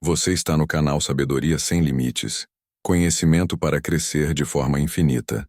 Você está no canal Sabedoria Sem Limites. Conhecimento para crescer de forma infinita.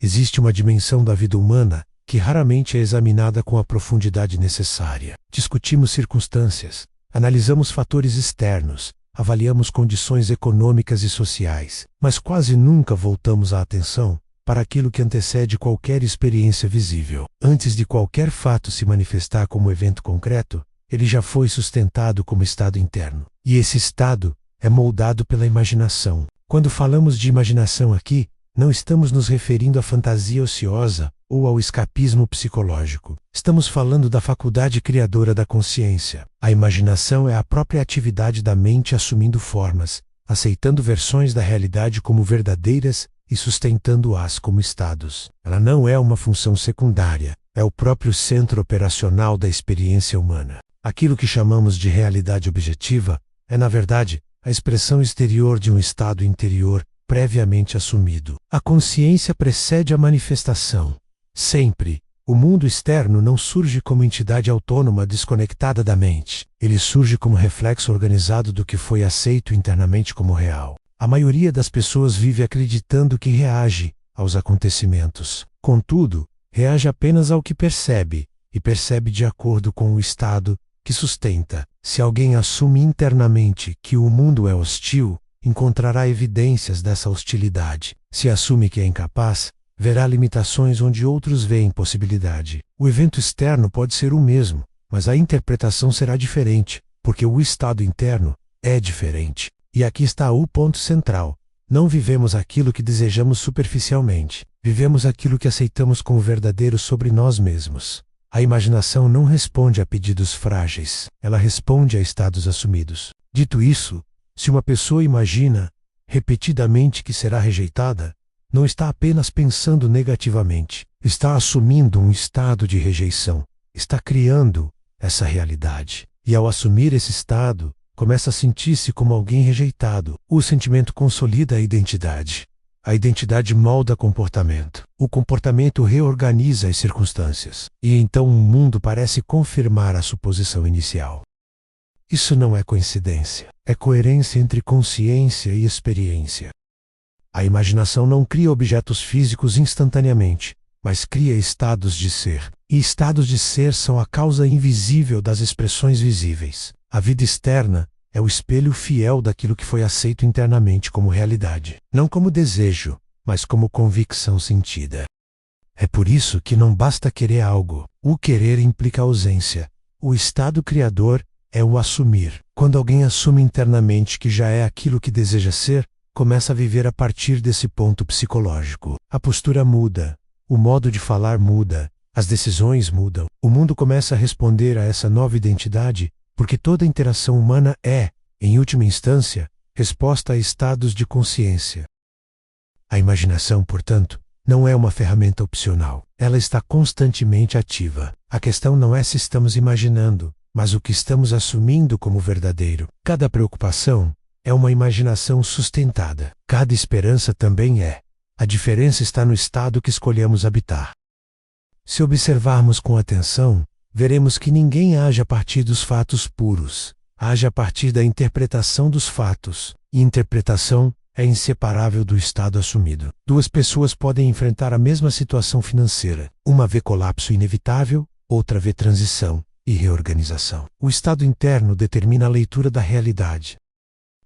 Existe uma dimensão da vida humana que raramente é examinada com a profundidade necessária. Discutimos circunstâncias, analisamos fatores externos, avaliamos condições econômicas e sociais, mas quase nunca voltamos a atenção para aquilo que antecede qualquer experiência visível. Antes de qualquer fato se manifestar como evento concreto, ele já foi sustentado como estado interno. E esse estado é moldado pela imaginação. Quando falamos de imaginação aqui, não estamos nos referindo à fantasia ociosa ou ao escapismo psicológico. Estamos falando da faculdade criadora da consciência. A imaginação é a própria atividade da mente assumindo formas, aceitando versões da realidade como verdadeiras e sustentando-as como estados. Ela não é uma função secundária, é o próprio centro operacional da experiência humana. Aquilo que chamamos de realidade objetiva é, na verdade, a expressão exterior de um estado interior previamente assumido. A consciência precede a manifestação. Sempre, o mundo externo não surge como entidade autônoma desconectada da mente. Ele surge como reflexo organizado do que foi aceito internamente como real. A maioria das pessoas vive acreditando que reage aos acontecimentos. Contudo, reage apenas ao que percebe, e percebe de acordo com o estado que sustenta. Se alguém assume internamente que o mundo é hostil, encontrará evidências dessa hostilidade. Se assume que é incapaz, verá limitações onde outros veem possibilidade. O evento externo pode ser o mesmo, mas a interpretação será diferente, porque o estado interno é diferente. E aqui está o ponto central. Não vivemos aquilo que desejamos superficialmente. Vivemos aquilo que aceitamos como verdadeiro sobre nós mesmos. A imaginação não responde a pedidos frágeis, ela responde a estados assumidos. Dito isso, se uma pessoa imagina repetidamente que será rejeitada, não está apenas pensando negativamente, está assumindo um estado de rejeição, está criando essa realidade. E ao assumir esse estado, começa a sentir-se como alguém rejeitado. O sentimento consolida a identidade. A identidade molda comportamento. O comportamento reorganiza as circunstâncias. E então o mundo parece confirmar a suposição inicial. Isso não é coincidência. É coerência entre consciência e experiência. A imaginação não cria objetos físicos instantaneamente, mas cria estados de ser. E estados de ser são a causa invisível das expressões visíveis. A vida externa é o espelho fiel daquilo que foi aceito internamente como realidade. Não como desejo, mas como convicção sentida. É por isso que não basta querer algo. O querer implica ausência. O estado criador é o assumir. Quando alguém assume internamente que já é aquilo que deseja ser, começa a viver a partir desse ponto psicológico. A postura muda. O modo de falar muda. As decisões mudam. O mundo começa a responder a essa nova identidade, porque toda interação humana é, em última instância, resposta a estados de consciência. A imaginação, portanto, não é uma ferramenta opcional. Ela está constantemente ativa. A questão não é se estamos imaginando, mas o que estamos assumindo como verdadeiro. Cada preocupação é uma imaginação sustentada. Cada esperança também é. A diferença está no estado que escolhemos habitar. Se observarmos com atenção, veremos que ninguém age a partir dos fatos puros. Age a partir da interpretação dos fatos. E interpretação é inseparável do estado assumido. Duas pessoas podem enfrentar a mesma situação financeira. Uma vê colapso inevitável, outra vê transição e reorganização. O estado interno determina a leitura da realidade.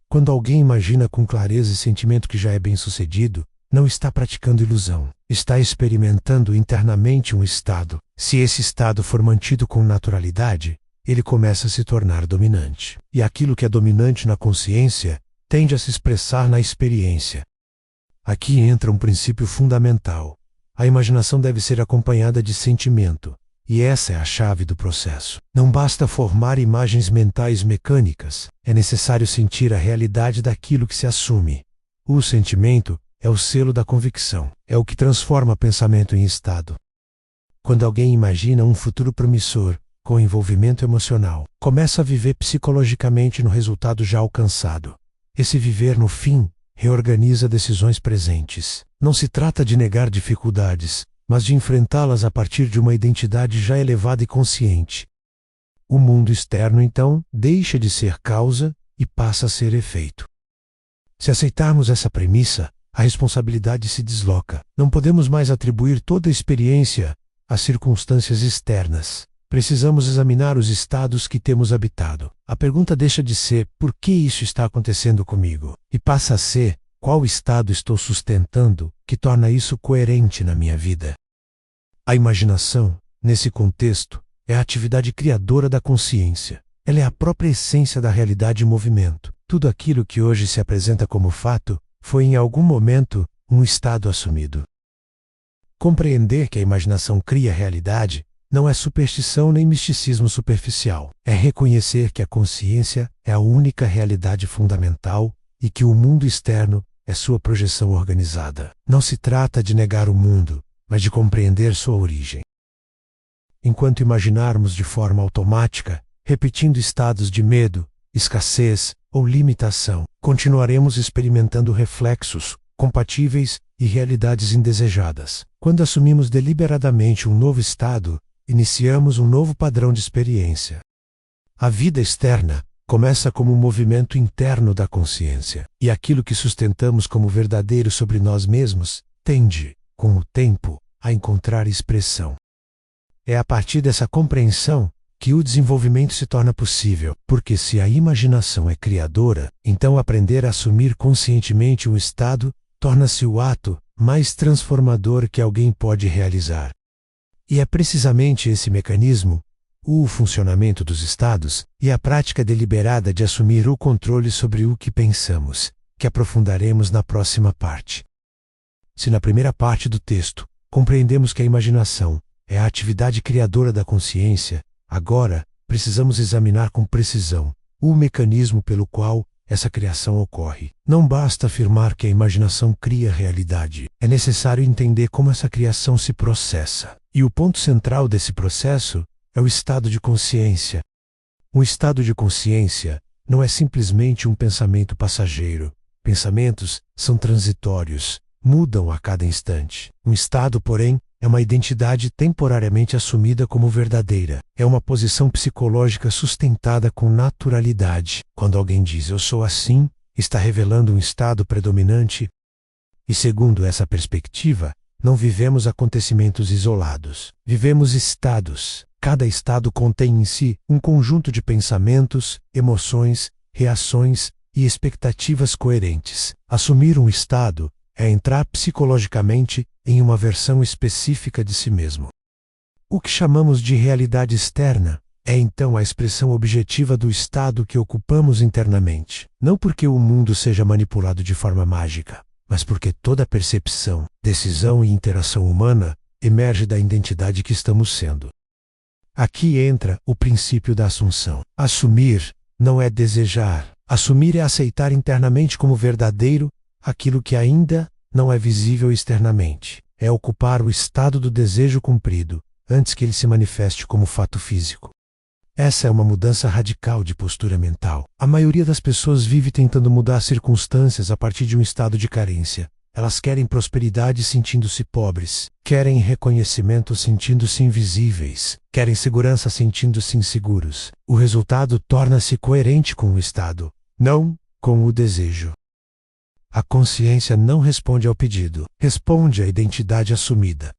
Quando alguém imagina com clareza e sentimento que já é bem-sucedido, não está praticando ilusão. Está experimentando internamente um estado. Se esse estado for mantido com naturalidade, ele começa a se tornar dominante. E aquilo que é dominante na consciência tende a se expressar na experiência. Aqui entra um princípio fundamental. A imaginação deve ser acompanhada de sentimento. E essa é a chave do processo. Não basta formar imagens mentais mecânicas. É necessário sentir a realidade daquilo que se assume. O sentimento é o selo da convicção. É o que transforma pensamento em estado. Quando alguém imagina um futuro promissor, com envolvimento emocional, começa a viver psicologicamente no resultado já alcançado. Esse viver, no fim, reorganiza decisões presentes. Não se trata de negar dificuldades, mas de enfrentá-las a partir de uma identidade já elevada e consciente. O mundo externo, então, deixa de ser causa e passa a ser efeito. Se aceitarmos essa premissa, a responsabilidade se desloca. Não podemos mais atribuir toda a experiência às circunstâncias externas. Precisamos examinar os estados que temos habitado. A pergunta deixa de ser por que isso está acontecendo comigo e passa a ser qual estado estou sustentando que torna isso coerente na minha vida. A imaginação, nesse contexto, é a atividade criadora da consciência. Ela é a própria essência da realidade em movimento. Tudo aquilo que hoje se apresenta como fato foi em algum momento um estado assumido. Compreender que a imaginação cria a realidade não é superstição nem misticismo superficial. É reconhecer que a consciência é a única realidade fundamental e que o mundo externo é sua projeção organizada. Não se trata de negar o mundo, mas de compreender sua origem. Enquanto imaginarmos de forma automática, repetindo estados de medo, escassez ou limitação, continuaremos experimentando reflexos compatíveis e realidades indesejadas. Quando assumimos deliberadamente um novo estado, iniciamos um novo padrão de experiência. A vida externa começa como um movimento interno da consciência, e aquilo que sustentamos como verdadeiro sobre nós mesmos tende, com o tempo, a encontrar expressão. É a partir dessa compreensão que o desenvolvimento se torna possível, porque se a imaginação é criadora, então aprender a assumir conscientemente um estado torna-se o ato mais transformador que alguém pode realizar. E é precisamente esse mecanismo, o funcionamento dos estados e a prática deliberada de assumir o controle sobre o que pensamos, que aprofundaremos na próxima parte. Se na primeira parte do texto compreendemos que a imaginação é a atividade criadora da consciência, agora precisamos examinar com precisão o mecanismo pelo qual essa criação ocorre. Não basta afirmar que a imaginação cria a realidade. É necessário entender como essa criação se processa. E o ponto central desse processo é o estado de consciência. Um estado de consciência não é simplesmente um pensamento passageiro. Pensamentos são transitórios, mudam a cada instante. Um estado, porém, é uma identidade temporariamente assumida como verdadeira. É uma posição psicológica sustentada com naturalidade. Quando alguém diz "eu sou assim", está revelando um estado predominante. E segundo essa perspectiva, não vivemos acontecimentos isolados. Vivemos estados. Cada estado contém em si um conjunto de pensamentos, emoções, reações e expectativas coerentes. Assumir um estado é entrar psicologicamente em uma versão específica de si mesmo. O que chamamos de realidade externa é então a expressão objetiva do estado que ocupamos internamente. Não porque o mundo seja manipulado de forma mágica, mas porque toda percepção, decisão e interação humana emerge da identidade que estamos sendo. Aqui entra o princípio da assunção. Assumir não é desejar. Assumir é aceitar internamente como verdadeiro aquilo que ainda não é visível externamente. É ocupar o estado do desejo cumprido, antes que ele se manifeste como fato físico. Essa é uma mudança radical de postura mental. A maioria das pessoas vive tentando mudar circunstâncias a partir de um estado de carência. Elas querem prosperidade sentindo-se pobres, querem reconhecimento sentindo-se invisíveis, querem segurança sentindo-se inseguros. O resultado torna-se coerente com o estado, não com o desejo. A consciência não responde ao pedido, responde à identidade assumida.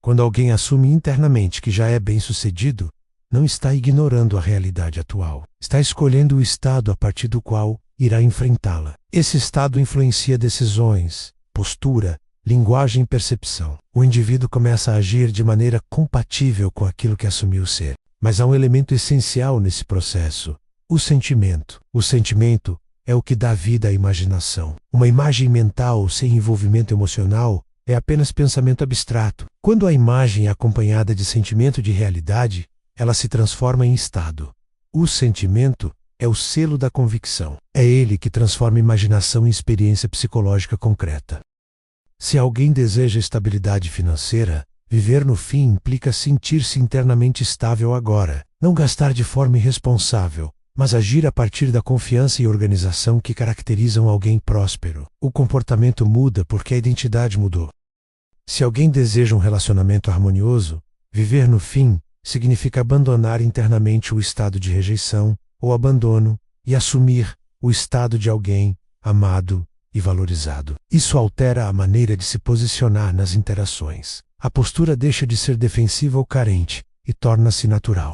Quando alguém assume internamente que já é bem-sucedido, não está ignorando a realidade atual. Está escolhendo o estado a partir do qual irá enfrentá-la. Esse estado influencia decisões, postura, linguagem e percepção. O indivíduo começa a agir de maneira compatível com aquilo que assumiu ser. Mas há um elemento essencial nesse processo: o sentimento. O sentimento é o que dá vida à imaginação. Uma imagem mental sem envolvimento emocional é apenas pensamento abstrato. Quando a imagem é acompanhada de sentimento de realidade, ela se transforma em estado. O sentimento é o selo da convicção. É ele que transforma a imaginação em experiência psicológica concreta. Se alguém deseja estabilidade financeira, viver no fim implica sentir-se internamente estável agora, não gastar de forma irresponsável, mas agir a partir da confiança e organização que caracterizam alguém próspero. O comportamento muda porque a identidade mudou. Se alguém deseja um relacionamento harmonioso, viver no fim significa abandonar internamente o estado de rejeição ou abandono e assumir o estado de alguém amado e valorizado. Isso altera a maneira de se posicionar nas interações. A postura deixa de ser defensiva ou carente e torna-se natural.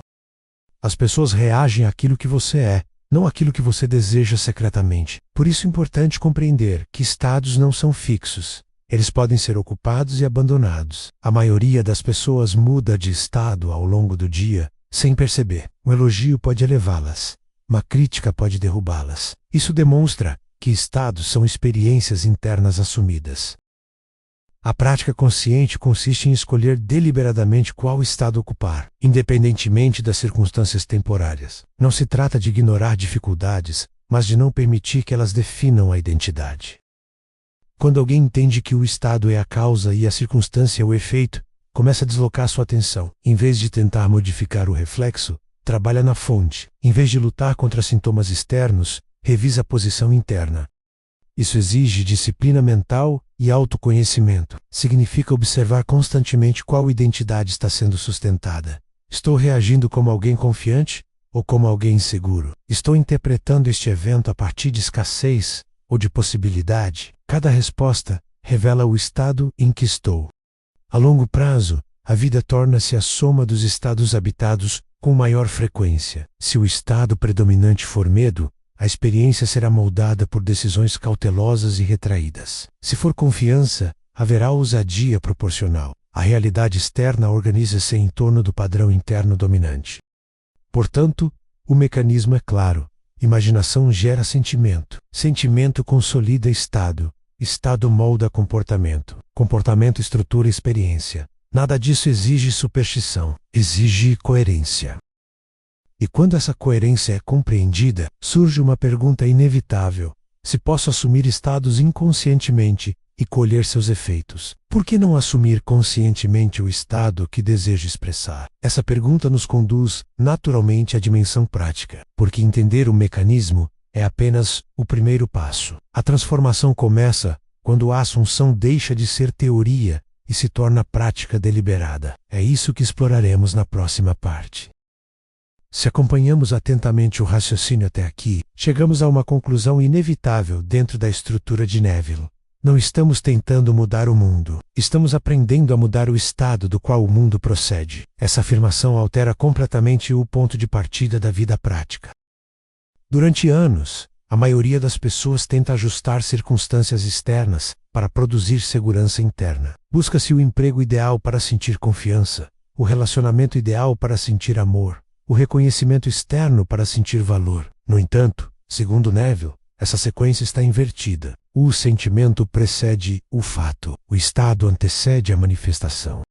As pessoas reagem àquilo que você é, não àquilo que você deseja secretamente. Por isso é importante compreender que estados não são fixos. Eles podem ser ocupados e abandonados. A maioria das pessoas muda de estado ao longo do dia sem perceber. Um elogio pode elevá-las, uma crítica pode derrubá-las. Isso demonstra que estados são experiências internas assumidas. A prática consciente consiste em escolher deliberadamente qual estado ocupar, independentemente das circunstâncias temporárias. Não se trata de ignorar dificuldades, mas de não permitir que elas definam a identidade. Quando alguém entende que o estado é a causa e a circunstância é o efeito, começa a deslocar sua atenção. Em vez de tentar modificar o reflexo, trabalha na fonte. Em vez de lutar contra sintomas externos, revisa a posição interna. Isso exige disciplina mental e autoconhecimento. Significa observar constantemente qual identidade está sendo sustentada. Estou reagindo como alguém confiante ou como alguém inseguro? Estou interpretando este evento a partir de escassez ou de possibilidade? Cada resposta revela o estado em que estou. A longo prazo, a vida torna-se a soma dos estados habitados com maior frequência. Se o estado predominante for medo, a experiência será moldada por decisões cautelosas e retraídas. Se for confiança, haverá ousadia proporcional. A realidade externa organiza-se em torno do padrão interno dominante. Portanto, o mecanismo é claro. Imaginação gera sentimento. Sentimento consolida estado. Estado molda comportamento. Comportamento estrutura experiência. Nada disso exige superstição. Exige coerência. E quando essa coerência é compreendida, surge uma pergunta inevitável: se posso assumir estados inconscientemente e colher seus efeitos, por que não assumir conscientemente o estado que desejo expressar? Essa pergunta nos conduz, naturalmente, à dimensão prática, porque entender o mecanismo é apenas o primeiro passo. A transformação começa quando a assunção deixa de ser teoria e se torna prática deliberada. É isso que exploraremos na próxima parte. Se acompanhamos atentamente o raciocínio até aqui, chegamos a uma conclusão inevitável dentro da estrutura de Neville. Não estamos tentando mudar o mundo. Estamos aprendendo a mudar o estado do qual o mundo procede. Essa afirmação altera completamente o ponto de partida da vida prática. Durante anos, a maioria das pessoas tenta ajustar circunstâncias externas para produzir segurança interna. Busca-se o emprego ideal para sentir confiança, o relacionamento ideal para sentir amor, o reconhecimento externo para sentir valor. No entanto, segundo Neville, essa sequência está invertida. O sentimento precede o fato. O estado antecede a manifestação.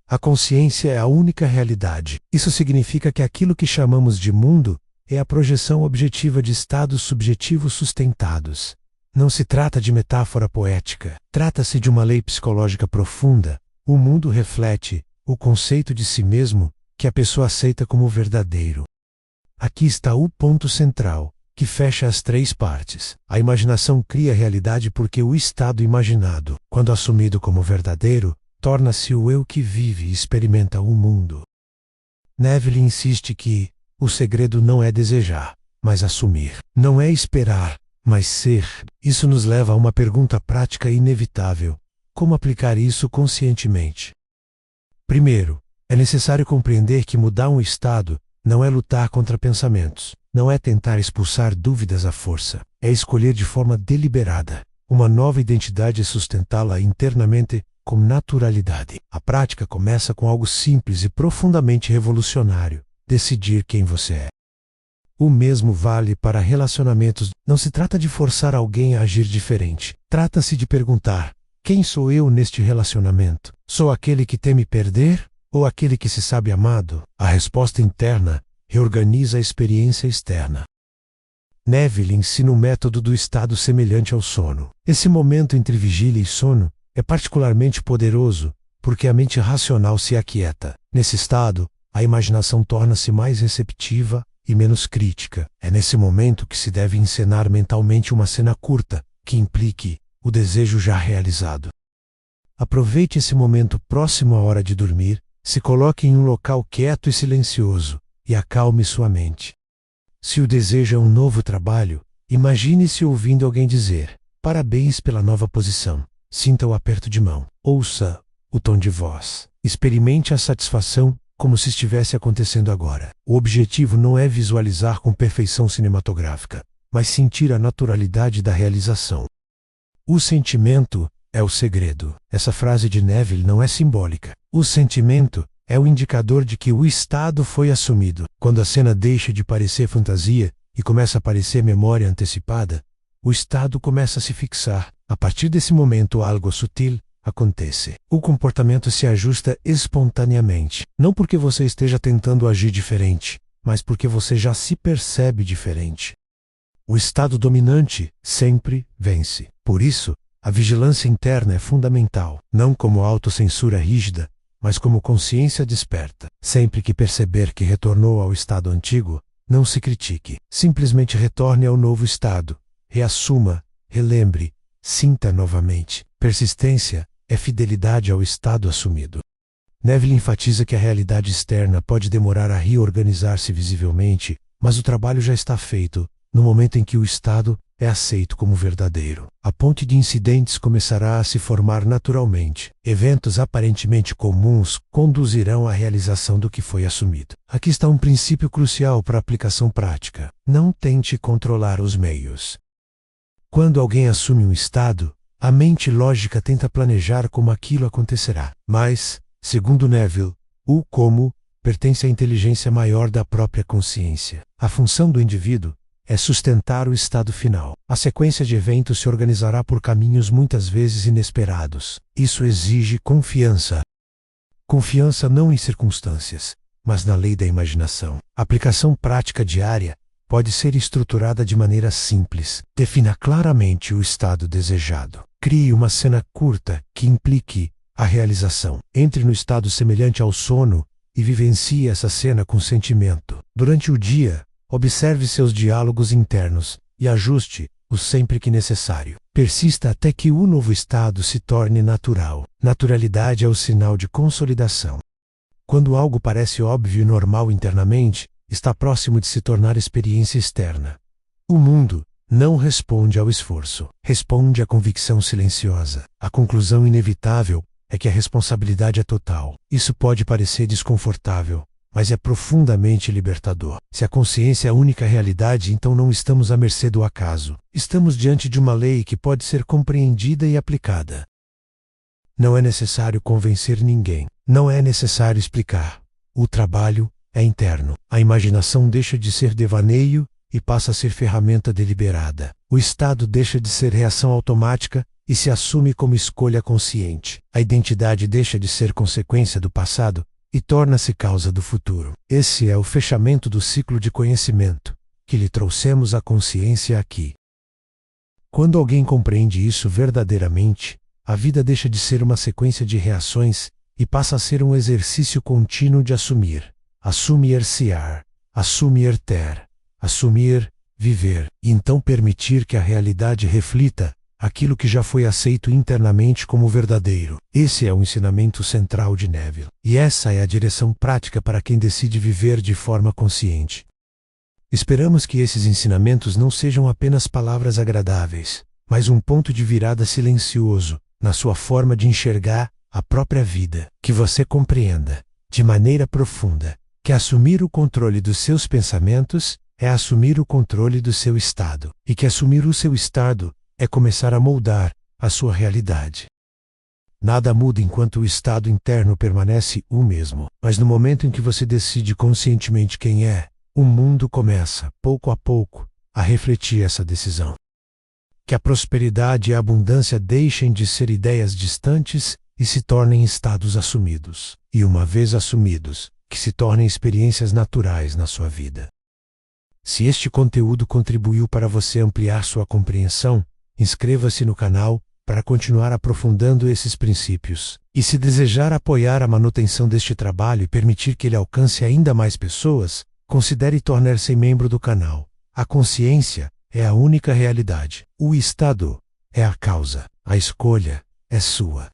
A consciência é a única realidade. Isso significa que aquilo que chamamos de mundo é a projeção objetiva de estados subjetivos sustentados. Não se trata de metáfora poética. Trata-se de uma lei psicológica profunda. O mundo reflete o conceito de si mesmo que a pessoa aceita como verdadeiro. Aqui está o ponto central, que fecha as três partes. A imaginação cria a realidade porque o estado imaginado, quando assumido como verdadeiro, torna-se o eu que vive e experimenta o mundo. Neville insiste que o segredo não é desejar, mas assumir. Não é esperar, mas ser. Isso nos leva a uma pergunta prática inevitável: como aplicar isso conscientemente? Primeiro, é necessário compreender que mudar um estado não é lutar contra pensamentos, não é tentar expulsar dúvidas à força, é escolher de forma deliberada uma nova identidade e sustentá-la internamente com naturalidade. A prática começa com algo simples e profundamente revolucionário: decidir quem você é. O mesmo vale para relacionamentos. Não se trata de forçar alguém a agir diferente. Trata-se de perguntar: quem sou eu neste relacionamento? Sou aquele que teme perder ou aquele que se sabe amado? A resposta interna reorganiza a experiência externa. Neville ensina um método do estado semelhante ao sono. Esse momento entre vigília e sono é particularmente poderoso porque a mente racional se aquieta. Nesse estado, a imaginação torna-se mais receptiva e menos crítica. É nesse momento que se deve encenar mentalmente uma cena curta que implique o desejo já realizado. Aproveite esse momento próximo à hora de dormir, se coloque em um local quieto e silencioso e acalme sua mente. Se o desejo é um novo trabalho, Imagine-se ouvindo alguém dizer: parabéns pela nova posição. Sinta o aperto de mão. Ouça o tom de voz. Experimente a satisfação como se estivesse acontecendo agora. O objetivo não é visualizar com perfeição cinematográfica, mas sentir a naturalidade da realização. O sentimento é o segredo. Essa frase de Neville não é simbólica. O sentimento é o indicador de que o estado foi assumido. Quando a cena deixa de parecer fantasia e começa a parecer memória antecipada, o estado começa a se fixar. A partir desse momento, algo sutil acontece. O comportamento se ajusta espontaneamente, não porque você esteja tentando agir diferente, mas porque você já se percebe diferente. O estado dominante sempre vence. Por isso, a vigilância interna é fundamental, não como autocensura rígida, mas como consciência desperta. Sempre que perceber que retornou ao estado antigo, não se critique. Simplesmente retorne ao novo estado. Reassuma, relembre, sinta novamente. Persistência é fidelidade ao estado assumido. Neville enfatiza que a realidade externa pode demorar a reorganizar-se visivelmente, mas o trabalho já está feito no momento em que o estado é aceito como verdadeiro. A ponte de incidentes começará a se formar naturalmente. Eventos aparentemente comuns conduzirão à realização do que foi assumido. Aqui está um princípio crucial para a aplicação prática. Não tente controlar os meios. Quando alguém assume um estado, a mente lógica tenta planejar como aquilo acontecerá. Mas, segundo Neville, o como pertence à inteligência maior da própria consciência. A função do indivíduo é sustentar o estado final. A sequência de eventos se organizará por caminhos muitas vezes inesperados. Isso exige confiança. Confiança não em circunstâncias, mas na lei da imaginação. A aplicação prática diária pode ser estruturada de maneira simples. Defina claramente o estado desejado. Crie uma cena curta que implique a realização. Entre no estado semelhante ao sono e vivencie essa cena com sentimento. Durante o dia, observe seus diálogos internos e ajuste-os sempre que necessário. Persista até que o novo estado se torne natural. Naturalidade é o sinal de consolidação. Quando algo parece óbvio e normal internamente, está próximo de se tornar experiência externa. O mundo não responde ao esforço, responde à convicção silenciosa. A conclusão inevitável é que a responsabilidade é total. Isso pode parecer desconfortável, mas é profundamente libertador. Se a consciência é a única realidade, então não estamos à mercê do acaso. Estamos diante de uma lei que pode ser compreendida e aplicada. Não é necessário convencer ninguém. Não é necessário explicar. O trabalho é interno. A imaginação deixa de ser devaneio e passa a ser ferramenta deliberada. O estado deixa de ser reação automática e se assume como escolha consciente. A identidade deixa de ser consequência do passado e torna-se causa do futuro. Esse é o fechamento do ciclo de conhecimento, que lhe trouxemos a consciência aqui. Quando alguém compreende isso verdadeiramente, a vida deixa de ser uma sequência de reações e passa a ser um exercício contínuo de assumir. Assumir-se-ar, assumir-ter, assumir, viver, e então permitir que a realidade reflita aquilo que já foi aceito internamente como verdadeiro. Esse é o ensinamento central de Neville. E essa é a direção prática para quem decide viver de forma consciente. Esperamos que esses ensinamentos não sejam apenas palavras agradáveis, mas um ponto de virada silencioso na sua forma de enxergar a própria vida. Que você compreenda, de maneira profunda, que assumir o controle dos seus pensamentos é assumir o controle do seu estado, e que assumir o seu estado é começar a moldar a sua realidade. Nada muda enquanto o estado interno permanece o mesmo, mas no momento em que você decide conscientemente quem é, o mundo começa, pouco a pouco, a refletir essa decisão. Que a prosperidade e a abundância deixem de ser ideias distantes e se tornem estados assumidos, e uma vez assumidos, que se tornem experiências naturais na sua vida. Se este conteúdo contribuiu para você ampliar sua compreensão, inscreva-se no canal para continuar aprofundando esses princípios. E se desejar apoiar a manutenção deste trabalho e permitir que ele alcance ainda mais pessoas, considere tornar-se membro do canal. A consciência é a única realidade. O estado é a causa. A escolha é sua.